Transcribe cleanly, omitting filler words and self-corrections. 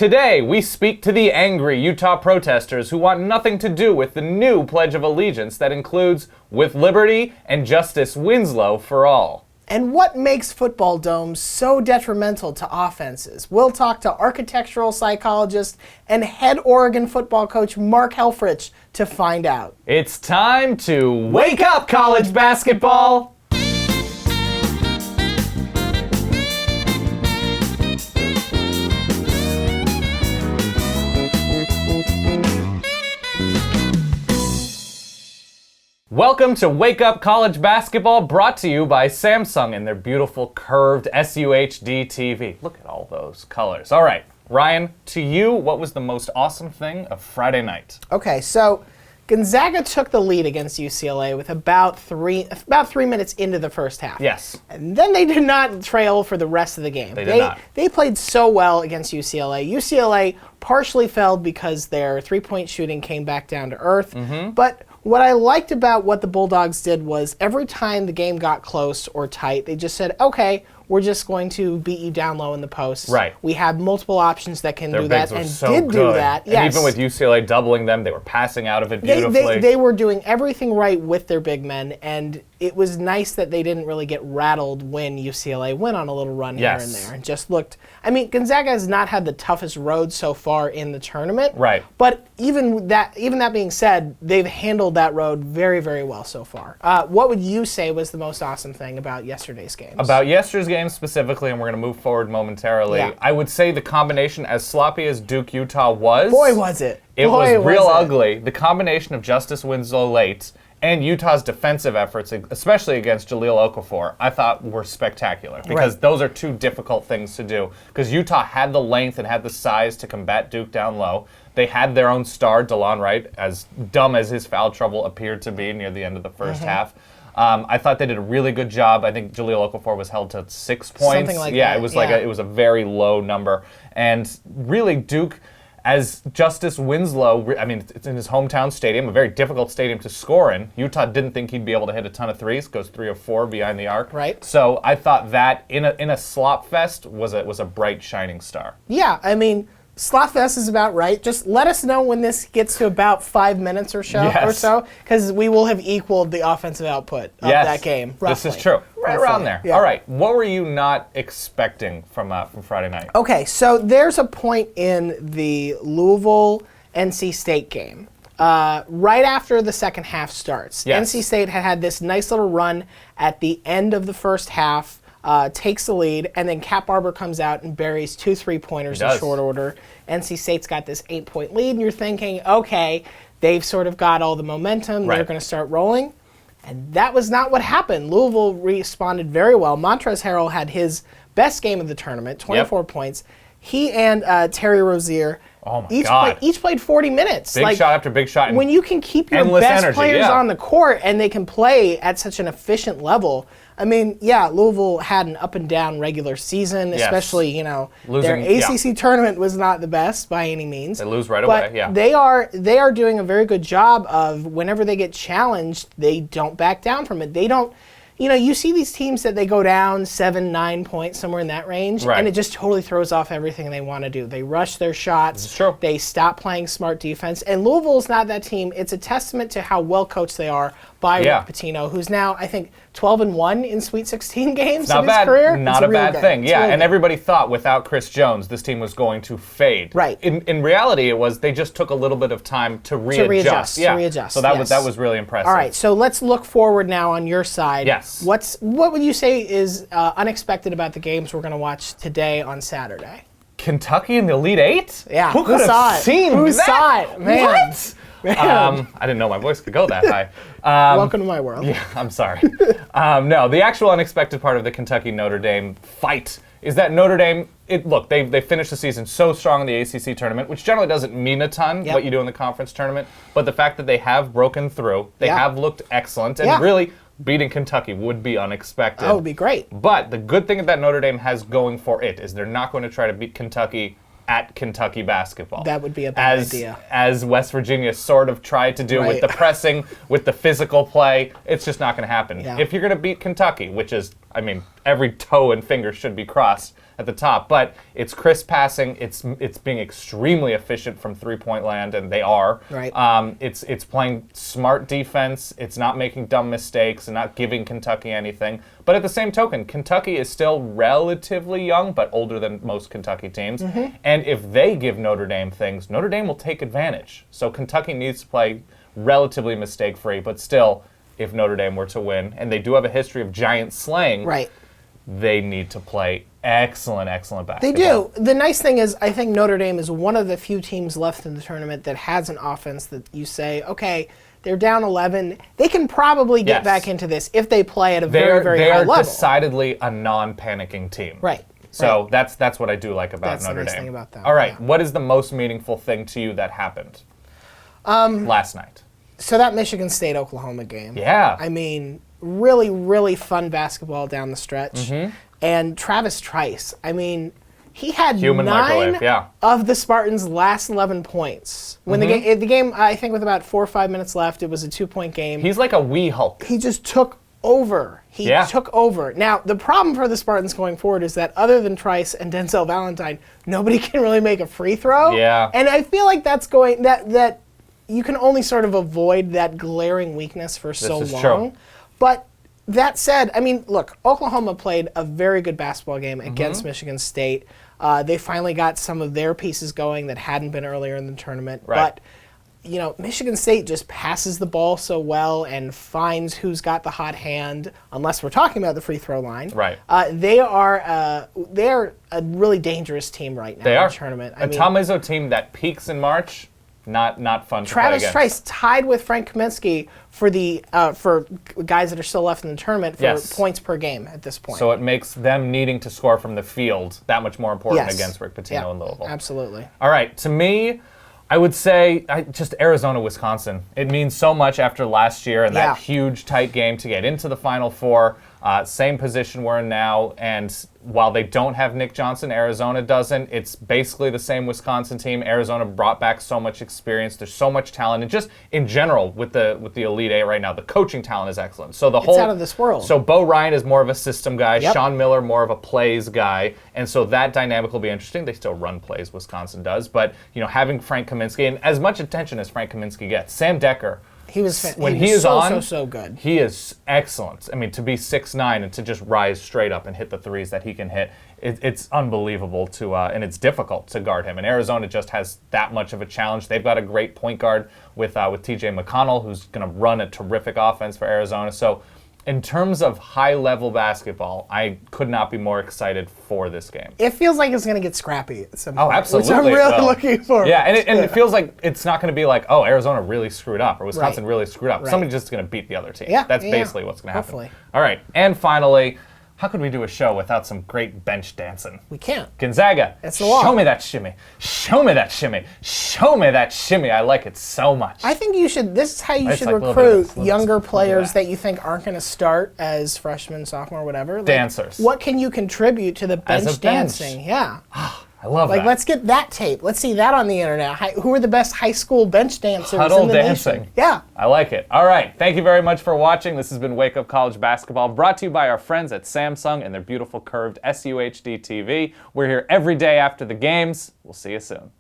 Today, we speak to the angry Utah protesters who want nothing to do with the new Pledge of Allegiance that includes, with liberty and justice Winslow for all. And what makes football domes so detrimental to offenses? We'll talk to architectural psychologist and head Oregon football coach Mark Helfrich to find out. It's time to wake up, college basketball! Welcome to Wake Up College Basketball, brought to you by Samsung and their beautiful curved SUHD TV. Look at all those colors. All right, Ryan, to you, what was the most awesome thing of Friday night? Okay, so Gonzaga took the lead against UCLA with about three minutes into the first half. Yes. And then they did not trail for the rest of the game. They did not. They played so well against UCLA. UCLA partially failed because their three-point shooting came back down to earth. But what I liked about what the Bulldogs did was every time the game got close or tight, they just said, okay, we're just going to beat you down low in the post. Right. We have multiple options that can do that, and so did do that. And yes. even with UCLA doubling them, they were passing out of it beautifully. They were doing everything right with their big men, and it was nice that they didn't really get rattled when UCLA went on a little run here and there. And just looked, I mean, Gonzaga has not had the toughest road so far in the tournament. Right. But even that being said, they've handled that road very, very well so far. What would you say was the most awesome thing about yesterday's games? About yesterday's game specifically, and we're going to move forward momentarily, Yeah. I would say the combination, as sloppy as Duke-Utah was... Boy, was it. It was real ugly. The combination of Justice Winslow late and Utah's defensive efforts, especially against Jahlil Okafor, I thought were spectacular. Because those are two difficult things to do. Because Utah had the length and had the size to combat Duke down low. They had their own star, DeLon Wright, as dumb as his foul trouble appeared to be near the end of the first half. I thought they did a really good job. I think Jahlil Okafor was held to 6 points. Something like that. Yeah, it was it was a very low number. And really, Duke, as Justice Winslow, I mean, it's in his hometown stadium, a very difficult stadium to score in. Utah didn't think he'd be able to hit a ton of threes, goes 3 of 4 behind the arc. Right. So I thought that in a slop fest was a bright, shining star. Yeah, I mean, Slotfest is about right. Just let us know when this gets to about 5 minutes or so, because we will have equaled the offensive output of that game. Roughly. This is true. Right around there. Yeah. All right. What were you not expecting from Friday night? Okay, so there's a point in the Louisville-NC State game. Right after the second half starts, NC State had this nice little run at the end of the first half. Takes the lead, and then Cat Barber comes out and buries 2 3-pointers in short order. NC State's got this 8-point lead, and you're thinking, okay, they've sort of got all the momentum. They're going to start rolling. And that was not what happened. Louisville responded very well. Montrezl Harrell had his best game of the tournament, 24 points. He and Terry Rozier each played 40 minutes. Big shot after big shot. When you can keep your best players on the court and they can play at such an efficient level, I mean, Louisville had an up and down regular season, especially, their ACC tournament was not the best by any means. They lose right away, But they are doing a very good job of, whenever they get challenged, they don't back down from it. They don't, you see these teams that they go down 7, 9 points, somewhere in that range, and it just totally throws off everything they want to do. They rush their shots. It's true. They stop playing smart defense. And Louisville's not that team. It's a testament to how well coached they are by Rick Pitino, who's now, I think, 12-1 in Sweet 16 games in his career. Not a bad thing. Yeah, and everybody thought without Chris Jones, this team was going to fade. Right. In reality, it was they just took a little bit of time to readjust. To readjust. So that was really impressive. All right, so let's look forward now on your side. Yes. What would you say is unexpected about the games we're going to watch today on Saturday? Kentucky in the Elite Eight? Yeah. Who could have seen that? Who saw it? Man. What? I didn't know my voice could go that high. Welcome to my world. Yeah, I'm sorry. No, the actual unexpected part of the Kentucky-Notre Dame fight is that Notre Dame, they finished the season so strong in the ACC tournament, which generally doesn't mean a ton, what you do in the conference tournament, but the fact that they have broken through, they have looked excellent, and really beating Kentucky would be unexpected. That would be great. But the good thing that Notre Dame has going for it is they're not going to try to beat Kentucky at Kentucky basketball. That would be a bad idea. As West Virginia sort of tried to do with the pressing, with the physical play, it's just not going to happen. Yeah. If you're going to beat Kentucky, which is I mean, every toe and finger should be crossed at the top, but it's crisp passing. It's being extremely efficient from three-point land, and they are. Right. It's playing smart defense. It's not making dumb mistakes and not giving Kentucky anything. But at the same token, Kentucky is still relatively young, but older than most Kentucky teams. And if they give Notre Dame things, Notre Dame will take advantage. So Kentucky needs to play relatively mistake-free, but still, if Notre Dame were to win, and they do have a history of giant slaying, Right. they need to play excellent basketball. They do. The nice thing is, I think Notre Dame is one of the few teams left in the tournament that has an offense that you say, okay, they're down 11. They can probably get back into this if they play at a very high level. They're decidedly a non-panicking team. Right. So that's what I do like about Notre Dame. That's the nice thing about them. All right, yeah. What is the most meaningful thing to you that happened last night? So that Michigan State-Oklahoma game. Yeah. I mean, really fun basketball down the stretch. And Travis Trice, I mean, he had 9 of the Spartans' last 11 points. When the game, I think with about 4 or 5 minutes left, it was a 2-point game. He's like a wee Hulk. He just took over. He took over. Now, the problem for the Spartans going forward is that other than Trice and Denzel Valentine, nobody can really make a free throw. Yeah. And I feel like that's going, that you can only sort of avoid that glaring weakness for so long. True. But that said, I mean, look, Oklahoma played a very good basketball game against Michigan State. They finally got some of their pieces going that hadn't been earlier in the tournament. Right. But, you know, Michigan State just passes the ball so well and finds who's got the hot hand, unless we're talking about the free throw line. Right. They're a really dangerous team right now in the tournament. A Tom Izzo team that peaks in March. Not fun to play against. Travis Trice tied with Frank Kaminsky for the for guys that are still left in the tournament for points per game at this point. So it makes them needing to score from the field that much more important against Rick Pitino and Louisville. Absolutely. All right, to me, I would say just Arizona, Wisconsin. It means so much after last year and that huge tight game to get into the Final Four. Same position we're in now, and while they don't have Nick Johnson, Arizona doesn't. It's basically the same Wisconsin team. Arizona brought back so much experience. There's so much talent, and just in general with the Elite Eight right now, the coaching talent is excellent. So it's out of this world. So Bo Ryan is more of a system guy. Sean Miller more of a plays guy, and so that dynamic will be interesting. They still run plays, Wisconsin does, but you know, having Frank Kaminsky and as much attention as Frank Kaminsky gets, Sam Decker. He was so good. He is excellent. I mean, to be 6'9" and to just rise straight up and hit the threes that he can hit, it's unbelievable and it's difficult to guard him. And Arizona just has that much of a challenge. They've got a great point guard with T.J. McConnell, who's going to run a terrific offense for Arizona. So in terms of high-level basketball, I could not be more excited for this game. It feels like it's going to get scrappy at some point. Oh, absolutely. Which I'm really looking for. Yeah, and it feels like it's not going to be like, oh, Arizona really screwed up or Wisconsin really screwed up. Somebody's just going to beat the other team. Yeah, That's basically what's going to happen. Hopefully. All right, and finally, how could we do a show without some great bench dancing? We can't. Gonzaga, It's the law. Show me that shimmy. Show me that shimmy. Show me that shimmy. I like it so much. I think you should, this is how you should recruit younger players that you think aren't going to start as freshmen, sophomore, whatever. Like, dancers. What can you contribute to the bench dancing? Yeah. I love that. Like, let's get that tape. Let's see that on the internet. Who are the best high school bench dancers Huddle in the dancing. nation? Yeah. I like it. All right. Thank you very much for watching. This has been Wake Up College Basketball, brought to you by our friends at Samsung and their beautiful curved SUHD TV. We're here every day after the games. We'll see you soon.